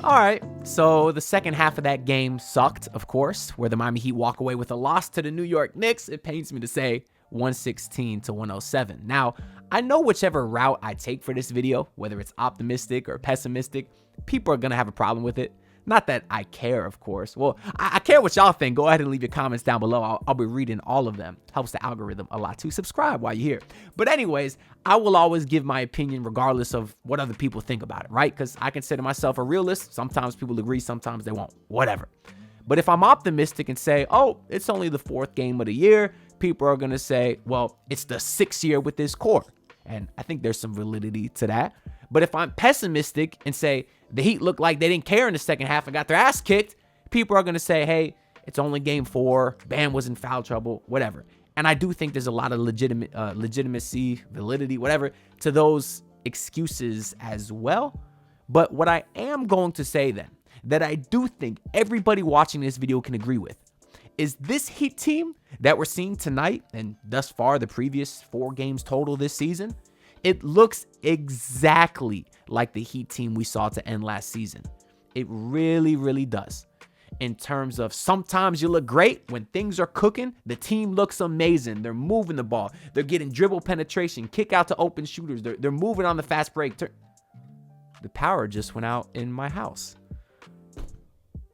All right, so the second half of that game sucked, of course, where the Miami Heat walk away with a loss to the New York Knicks. It pains me to say 116 to 107. Now, I know whichever route I take for this video, whether it's optimistic or pessimistic, people are going to have a problem with it. Not that I care, of course. Well, I care what y'all think. Go ahead and leave your comments down below. I'll be reading all of them. Helps the algorithm a lot too. Subscribe while you're here. But anyways, I will always give my opinion regardless of what other people think about it, right? Because I consider myself a realist. Sometimes people agree, sometimes they won't. Whatever. But if I'm optimistic and say, oh, it's only the fourth game of the year, people are going to say, well, it's the sixth year with this core. And I think there's some validity to that. But if I'm pessimistic and say the Heat looked like they didn't care in the second half and got their ass kicked, people are going to say, hey, it's only game 4. Bam was in foul trouble, whatever. And I do think there's a lot of legitimacy, validity, whatever, to those excuses as well. But what I am going to say then, that I do think everybody watching this video can agree with, is this Heat team that we're seeing tonight and thus far the previous 4 games total this season, it looks exactly like the Heat team we saw to end last season. It really, really does. In terms of sometimes you look great. When things are cooking, the team looks amazing. They're moving the ball. They're getting dribble penetration, kick out to open shooters. They're moving on the fast break. The power just went out in my house.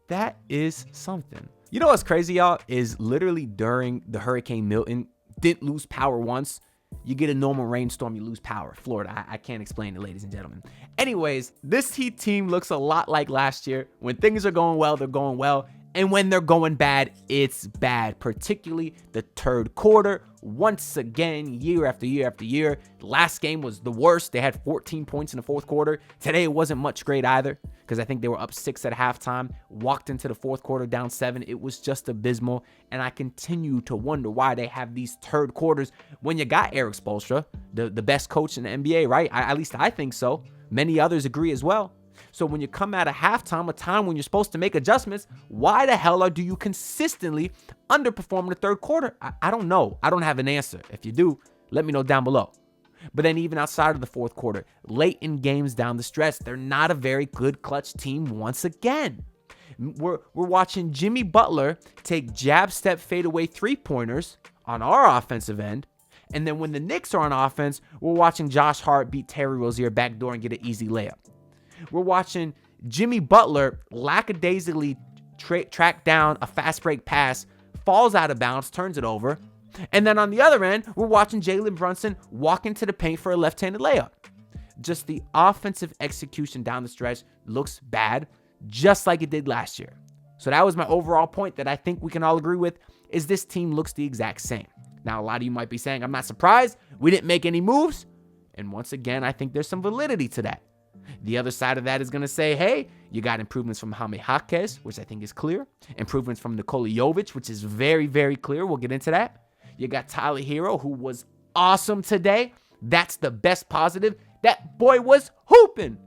That is something. You know what's crazy, y'all? Is literally during the Hurricane Milton, didn't lose power once. You get a normal rainstorm, you lose power. Florida, I can't explain it, ladies and gentlemen. Anyways, this Heat team looks a lot like last year. When things are going well, they're going well. And when they're going bad, it's bad. Particularly the third quarter. Once again, year after year after year. Last game was the worst. They had 14 points in the fourth quarter. Today, it wasn't much great either, because I think they were up 6 at halftime. Walked into the fourth quarter down 7. It was just abysmal. And I continue to wonder why they have these third quarters when you got Eric Spoelstra, the best coach in the NBA, right? At least I think so. Many others agree as well. So when you come out of halftime, a time when you're supposed to make adjustments, why the hell do you consistently underperform in the third quarter? I don't know. I don't have an answer. If you do, let me know down below. But then even outside of the fourth quarter, late in games down the stretch, they're not a very good clutch team once again. We're watching Jimmy Butler take jab step fadeaway 3-pointers on our offensive end. And then when the Knicks are on offense, we're watching Josh Hart beat Terry Rozier backdoor and get an easy layup. We're watching Jimmy Butler lackadaisically track down a fast break pass, falls out of bounds, turns it over. And then on the other end, we're watching Jalen Brunson walk into the paint for a left-handed layup. Just the offensive execution down the stretch looks bad, just like it did last year. So that was my overall point that I think we can all agree with, is this team looks the exact same. Now, a lot of you might be saying, I'm not surprised. We didn't make any moves. And once again, I think there's some validity to that. The other side of that is going to say, hey, you got improvements from Jaime Jaquez, which I think is clear. Improvements from Nikola Jovic, which is very, very clear. We'll get into that. You got Tyler Herro, who was awesome today. That's the best positive. That boy was hooping.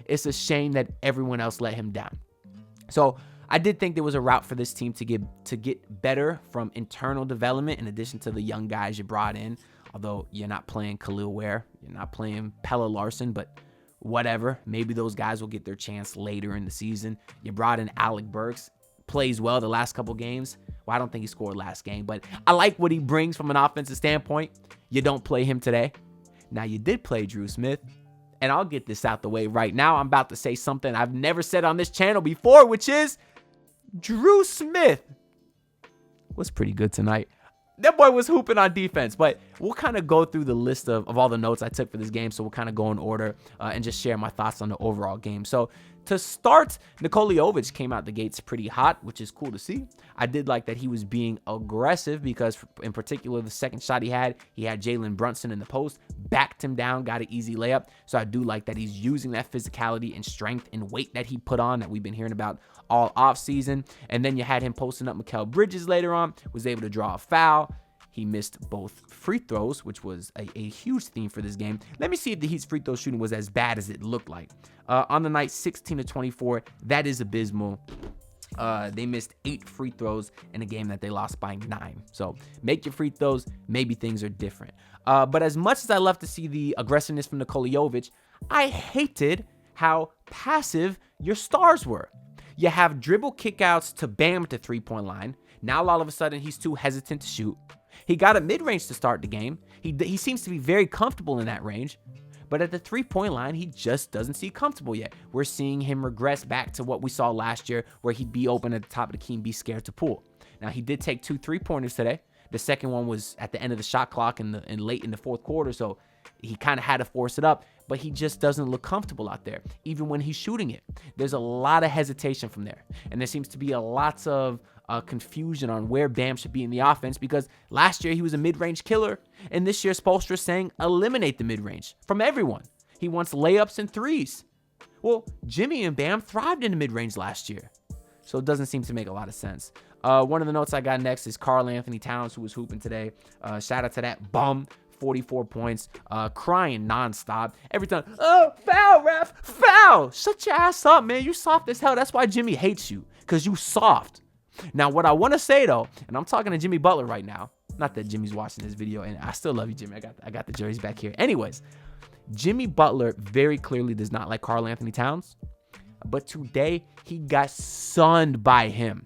It's a shame that everyone else let him down. So I did think there was a route for this team to get better from internal development in addition to the young guys you brought in. Although you're not playing Khalil Ware, you're not playing Pella Larson, but whatever. Maybe those guys will get their chance later in the season. You brought in Alec Burks. Plays well the last couple games. Well, I don't think he scored last game, but I like what he brings from an offensive standpoint. You don't play him today. Now, you did play Drew Smith, and I'll get this out the way right now. I'm about to say something I've never said on this channel before, which is Drew Smith was pretty good tonight. That boy was hooping on defense, but we'll kind of go through the list of all the notes I took for this game. So we'll kind of go in order and just share my thoughts on the overall game. So to start, Nikola Jovic came out the gates pretty hot, which is cool to see. I did like that he was being aggressive because in particular, the second shot he had Jalen Brunson in the post, backed him down, got an easy layup. So I do like that he's using that physicality and strength and weight that he put on that we've been hearing about all offseason. And then you had him posting up Mikal Bridges later on, was able to draw a foul. He missed both free throws, which was a huge theme for this game. Let me see if the Heat's free throw shooting was as bad as it looked like. On the night, 16-24. That is abysmal. They missed 8 free throws in a game that they lost by 9. So make your free throws. Maybe things are different. But as much as I love to see the aggressiveness from Nikola Jovic, I hated how passive your stars were. You have dribble kickouts to Bam at the three-point line. Now all of a sudden he's too hesitant to shoot. He got a mid-range to start the game. He seems to be very comfortable in that range. But at the three-point line, he just doesn't seem comfortable yet. We're seeing him regress back to what we saw last year, where he'd be open at the top of the key and be scared to pull. Now, he did take 2 3-pointers today. The second one was at the end of the shot clock and late in the fourth quarter, so he kind of had to force it up. But he just doesn't look comfortable out there, even when he's shooting it. There's a lot of hesitation from there. And there seems to be a lot of confusion on where Bam should be in the offense, because last year he was a mid-range killer, and this year Spoelstra's saying eliminate the mid-range from everyone. He wants layups and threes. Well, Jimmy and Bam thrived in the mid-range last year, so it doesn't seem to make a lot of sense. One of the notes I got next is Karl-Anthony Towns, who was hooping today. Shout out to that bum. 44 points, crying nonstop. Every time, oh, foul, ref, foul. Shut your ass up, man. You soft as hell. That's why Jimmy hates you, because you soft. Now, what I want to say, though, and I'm talking to Jimmy Butler right now. Not that Jimmy's watching this video, and I still love you, Jimmy. I got the jerseys back here. Anyways, Jimmy Butler very clearly does not like Karl-Anthony Towns, but today he got sunned by him.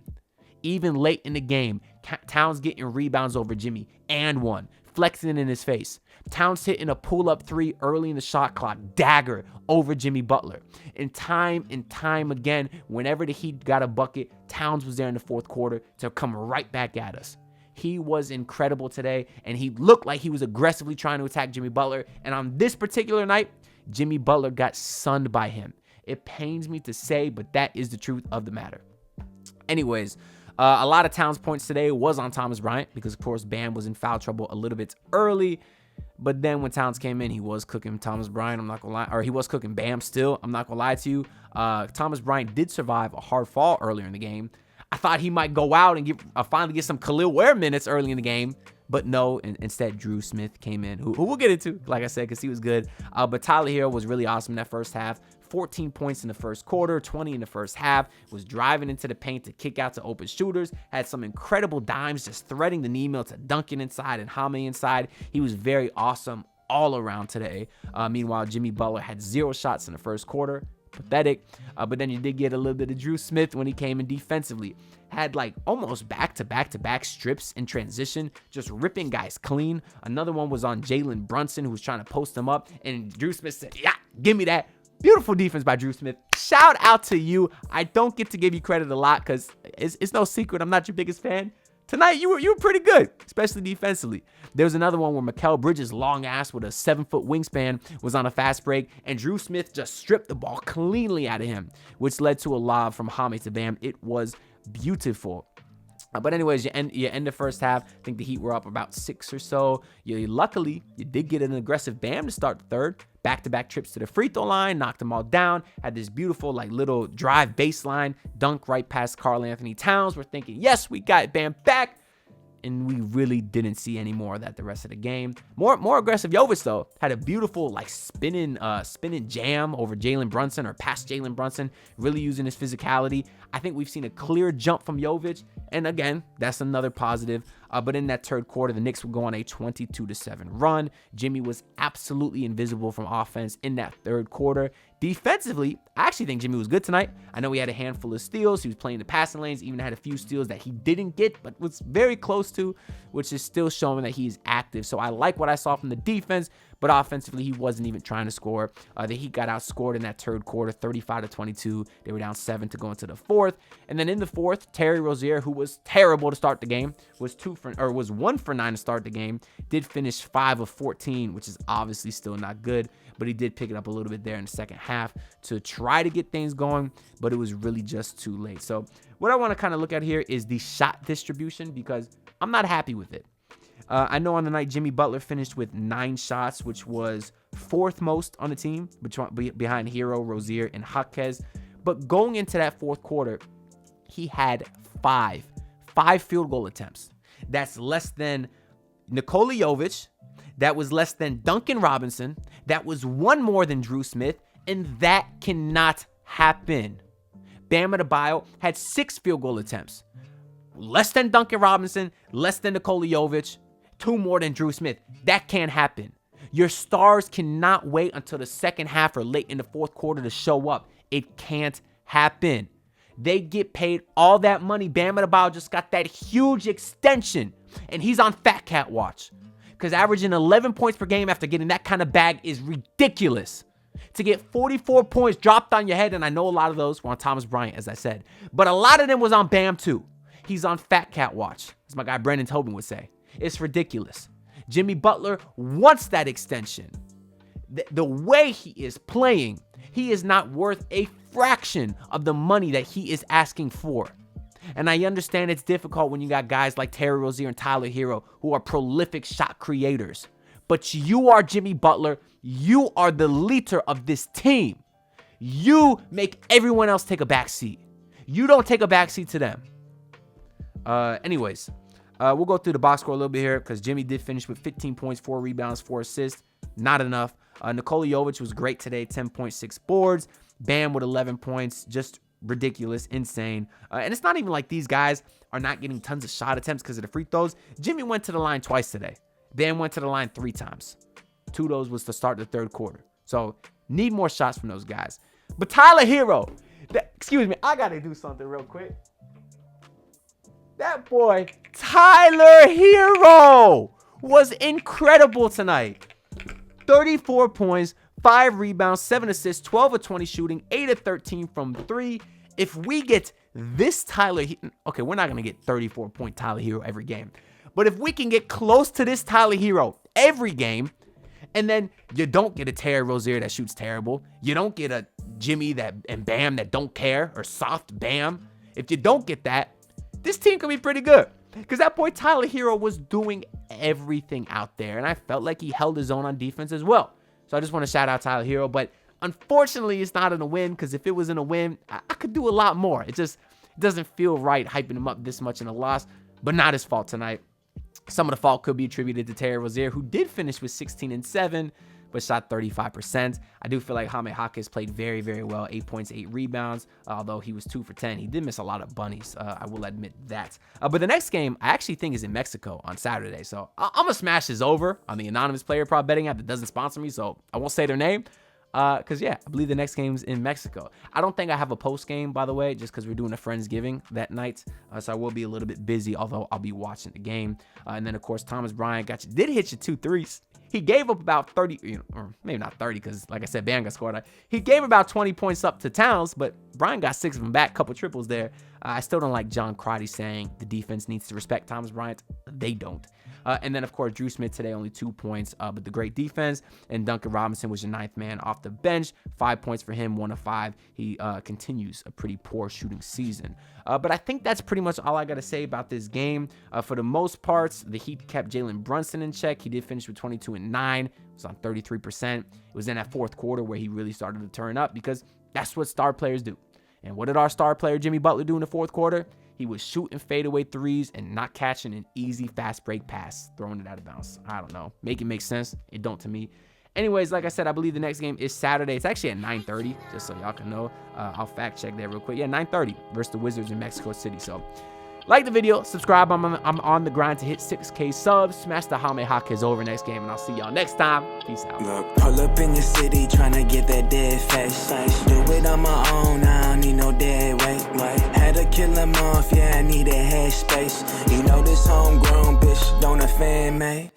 Even late in the game, Towns getting rebounds over Jimmy and one, flexing in his face. Towns hitting a pull-up 3 early in the shot clock, dagger over Jimmy Butler. And time again, whenever the Heat got a bucket, Towns was there in the fourth quarter to come right back at us. He was incredible today, and he looked like he was aggressively trying to attack Jimmy Butler. And on this particular night, Jimmy Butler got sunned by him. It pains me to say, but that is the truth of the matter. Anyways, a lot of Towns' points today was on Thomas Bryant because, of course, Bam was in foul trouble a little bit early. But then when Towns came in, he was cooking Thomas Bryant. I'm not going to lie. Or he was cooking Bam still. I'm not going to lie to you. Thomas Bryant did survive a hard fall earlier in the game. I thought he might go out and finally get some Khalil Ware minutes early in the game. But no, instead, Drew Smith came in, who we'll get into, like I said, because he was good. But Tyler Herro was really awesome in that first half. 14 points in the first quarter, 20 in the first half, was driving into the paint to kick out to open shooters, had some incredible dimes, just threading the knee mill to Duncan inside and Jaime inside. He was very awesome all around today. Meanwhile, Jimmy Butler had 0 shots in the first quarter. Pathetic. But then you did get a little bit of Drew Smith when he came in defensively. Had like almost back-to-back strips in transition, just ripping guys clean. Another one was on Jalen Brunson, who was trying to post him up, and Drew Smith said, yeah, give me that. Beautiful defense by Drew Smith. Shout out to you. I don't get to give you credit a lot because it's no secret I'm not your biggest fan. Tonight, you were pretty good, especially defensively. There was another one where Mikal Bridges' long ass with a 7-foot wingspan was on a fast break, and Drew Smith just stripped the ball cleanly out of him, which led to a lob from Jaime to Bam. It was beautiful. But anyways, you end the first half. I think the Heat were up about 6 or so. Luckily, you did get an aggressive Bam to start the third. Back-to-back trips to the free throw line, knocked them all down. Had this beautiful little drive baseline dunk right past Karl-Anthony Towns. We're thinking, yes, we got Bam back. And we really didn't see any more of that the rest of the game. More aggressive Jovic, though, had a beautiful spinning jam over Jalen Brunson or past Jalen Brunson, really using his physicality. I think we've seen a clear jump from Jovic, and again, that's another positive. But in that third quarter, the Knicks would go on a 22-7 run. Jimmy was absolutely invisible from offense in that third quarter. Defensively, I actually think Jimmy was good tonight. I know he had a handful of steals. He was playing the passing lanes, even had a few steals that he didn't get, but was very close to, which is still showing that he's active. So I like what I saw from the defense, but offensively, he wasn't even trying to score. The Heat got outscored in that third quarter, 35-22. They were down 7 to go into the fourth. And then in the fourth, Terry Rozier, who was terrible to start the game, was 1 for 9 to start the game, did finish 5 of 14, which is obviously still not good, but he did pick it up a little bit there in the second half to try to get things going, but it was really just too late. So what I want to kind of look at here is the shot distribution, because I'm not happy with it. I know on the night, Jimmy Butler finished with 9 shots, which was 4th most on the team, behind Herro, Rozier, and Jaquez. But going into that fourth quarter, he had 5 field goal attempts. That's less than Nikola Jovic. That was less than Duncan Robinson. That was 1 more than Drew Smith, and that cannot happen. Bam Adebayo had 6 field goal attempts. Less than Duncan Robinson, less than Nikola Jovic, 2 more than Drew Smith. That can't happen. Your stars cannot wait until the second half or late in the fourth quarter to show up. It can't happen. They get paid all that money. Bam Adebayo just got that huge extension, and he's on Fat Cat watch because averaging 11 points per game after getting that kind of bag is ridiculous. To get 44 points dropped on your head, and I know a lot of those were on Thomas Bryant, as I said, but a lot of them was on Bam too. He's on Fat Cat watch, as my guy Brendan Tobin would say. It's ridiculous. Jimmy Butler wants that extension. The way he is playing, he is not worth a fraction of the money that he is asking for. And I understand it's difficult when you got guys like Terry Rozier and Tyler Herro who are prolific shot creators. But you are Jimmy Butler. You are the leader of this team. You make everyone else take a back seat. You don't take a back seat to them. Anyways, we'll go through the box score a little bit here because Jimmy did finish with 15 points, 4 rebounds, 4 assists. Not enough. Nikola Jovic was great today, 10.6 boards. Bam with 11 points, just ridiculous, insane. And it's not even like these guys are not getting tons of shot attempts because of the free throws. Jimmy went to the line twice today. Bam went to the line 3 times. 2 of those was to start the third quarter. So need more shots from those guys. But Tyler Herro, excuse me, I got to do something real quick. That boy, Tyler Herro, was incredible tonight. 34 points, 5 rebounds, 7 assists, 12 of 20 shooting, 8 of 13 from 3. If we get this Tyler, okay, we're not going to get 34-point Tyler Herro every game. But if we can get close to this Tyler Herro every game, and then you don't get a Terry Rozier that shoots terrible, you don't get a Jimmy and Bam that don't care, or soft Bam. If you don't get that, this team can be pretty good. Because that boy Tyler Herro was doing everything out there, and I felt like he held his own on defense as well. So I just want to shout out Tyler Herro, but unfortunately it's not in a win, because if it was in a win, I could do a lot more. It doesn't feel right hyping him up this much in a loss, but not his fault tonight. Some of the fault could be attributed to Terry Rozier, who did finish with 16 and 7, but shot 35%. I do feel like Jaime Jaquez played very, very well. 8 points, 8 rebounds, although he was 2 for 10. He did miss a lot of bunnies. I will admit that. But the next game, I actually think, is in Mexico on Saturday. So I'm going to smash this over on the anonymous player prop betting app that doesn't sponsor me, so I won't say their name. Because, yeah, I believe the next game's in Mexico. I don't think I have a post game, by the way, just because we're doing a Friendsgiving that night. So I will be a little bit busy, although I'll be watching the game. And then, of course, Thomas Bryant did hit you 2 threes. He gave up about 30, or maybe not 30, because, like I said, Bam got scored. He gave about 20 points up to Towns, but Bryant got 6 of them back, couple triples there. I still don't like John Crotty saying the defense needs to respect Thomas Bryant. They don't. And then, of course, Drew Smith today, only 2 points, but the great defense. And Duncan Robinson was your 9th man off the bench. 5 points for him, 1 of 5. He continues a pretty poor shooting season. But I think that's pretty much all I got to say about this game. For the most parts, the Heat kept Jalen Brunson in check. He did finish with 22 and 9. It was on 33%. It was in that fourth quarter where he really started to turn up, because that's what star players do. And what did our star player Jimmy Butler do in the fourth quarter? He was shooting fadeaway threes and not catching an easy fast break pass, throwing it out of bounds. I don't know. Make it make sense. It don't to me. Anyways, like I said, I believe the next game is Saturday. It's actually at 9:30, just so y'all can know. I'll fact check that real quick. Yeah, 9:30 versus the Wizards in Mexico City. So like the video, subscribe. I'm on the grind to hit 6K subs. Smash the Jaime Jaquez over next game, and I'll see y'all next time. Peace out. Look, pull up in your city, tryna get that dead face. Do it on my own, I don't need no dead weight. Had to kill him off, yeah, I need a head space. You know this homegrown bitch don't offend me.